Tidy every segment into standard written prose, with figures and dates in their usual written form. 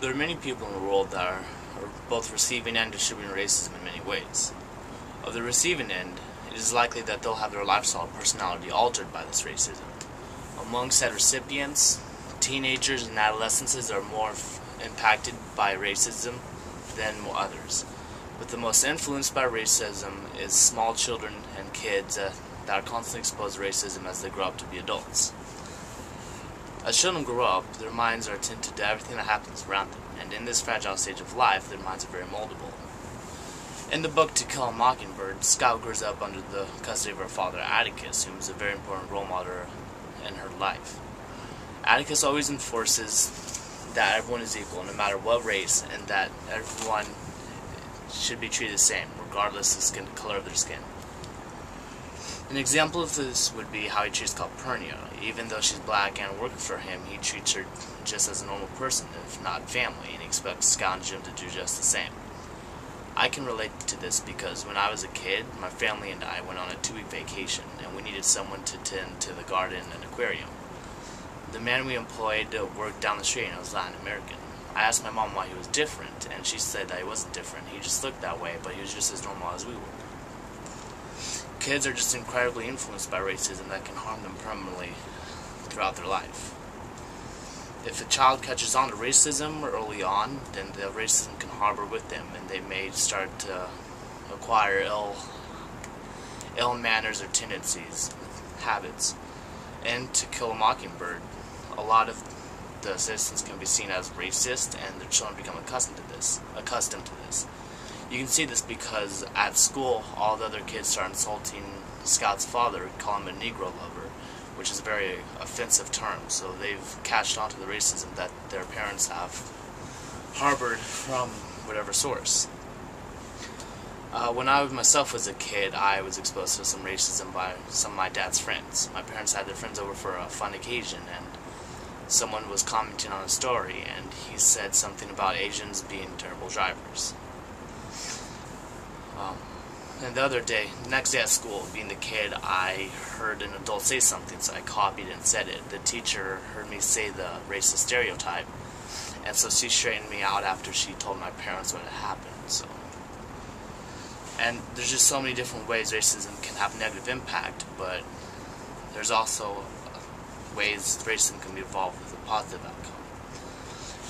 There are many people in the world that are both receiving and distributing racism in many ways. Of the receiving end, it is likely that they'll have their lifestyle or personality altered by this racism. Among said recipients, teenagers and adolescents are more impacted by racism than others. But the most influenced by racism is small children and kids that are constantly exposed to racism as they grow up to be adults. As children grow up, their minds are attentive to everything that happens around them, and in this fragile stage of life, their minds are very moldable. In the book *Tkam Speech*, Scout grows up under the custody of her father, Atticus, who is a very important role model in her life. Atticus always enforces that everyone is equal, no matter what race, and that everyone should be treated the same, regardless of the color of their skin. An example of this would be how he treats Calpurnia. Even though she's black and working for him, he treats her just as a normal person, if not family, and he expects Scout and Jim to do just the same. I can relate to this because when I was a kid, my family and I went on a 2-week vacation, and we needed someone to tend to the garden and aquarium. The man we employed worked down the street and was Latin American. I asked my mom why he was different, and she said that he wasn't different. He just looked that way, but he was just as normal as we were. Kids are just incredibly influenced by racism that can harm them permanently throughout their life. If a child catches on to racism early on, then the racism can harbor with them, and they may start to acquire ill manners or tendencies, habits. And *To Kill a Mockingbird*, a lot of the citizens can be seen as racist, and their children become accustomed to this. You can see this because at school, all the other kids start insulting Scout's father, call him a Negro lover, which is a very offensive term. So they've catched on to the racism that their parents have harbored from whatever source. When I myself was a kid, I was exposed to some racism by some of my dad's friends. My parents had their friends over for a fun occasion, and someone was commenting on a story, and he said something about Asians being terrible drivers. And the next day at school, being the kid, I heard an adult say something, so I copied and said it. The teacher heard me say the racist stereotype, and so she straightened me out after she told my parents what had happened. And there's just so many different ways racism can have negative impact, but there's also ways racism can be involved with a positive outcome.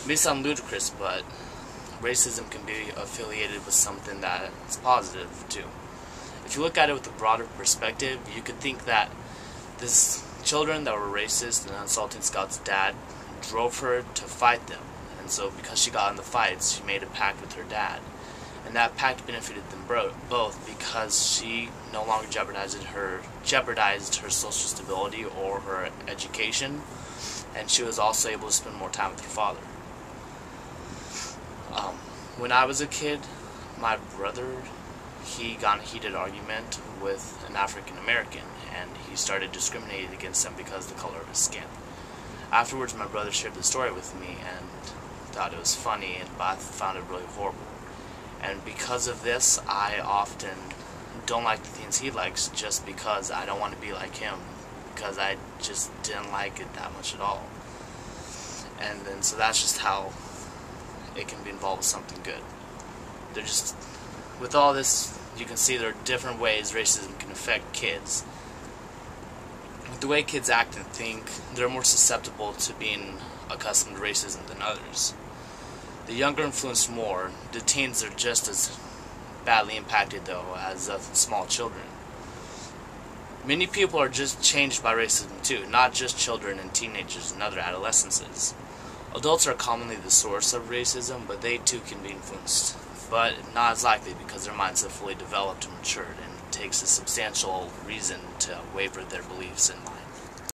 It may sound ludicrous, but racism can be affiliated with something that is positive too. If you look at it with a broader perspective, you could think that these children that were racist and insulting Scout's dad drove her to fight them, and so because she got in the fights, she made a pact with her dad, and that pact benefited them both because she no longer jeopardized her social stability or her education, and she was also able to spend more time with her father. When I was a kid, my brother, he got in a heated argument with an African American, and he started discriminating against him because of the color of his skin. Afterwards, my brother shared the story with me and thought it was funny, but I found it really horrible. And because of this, I often don't like the things he likes just because I don't want to be like him, because I just didn't like it that much at all. And then so that's just how it can be involved with something good. With all this, you can see there are different ways racism can affect kids. With the way kids act and think, they're more susceptible to being accustomed to racism than others. The younger influenced more. The teens are just as badly impacted, though, as small children. Many people are just changed by racism too, not just children and teenagers and other adolescences. Adults are commonly the source of racism, but they too can be influenced, but not as likely because their minds have fully developed and matured, and it takes a substantial reason to waver their beliefs in mind.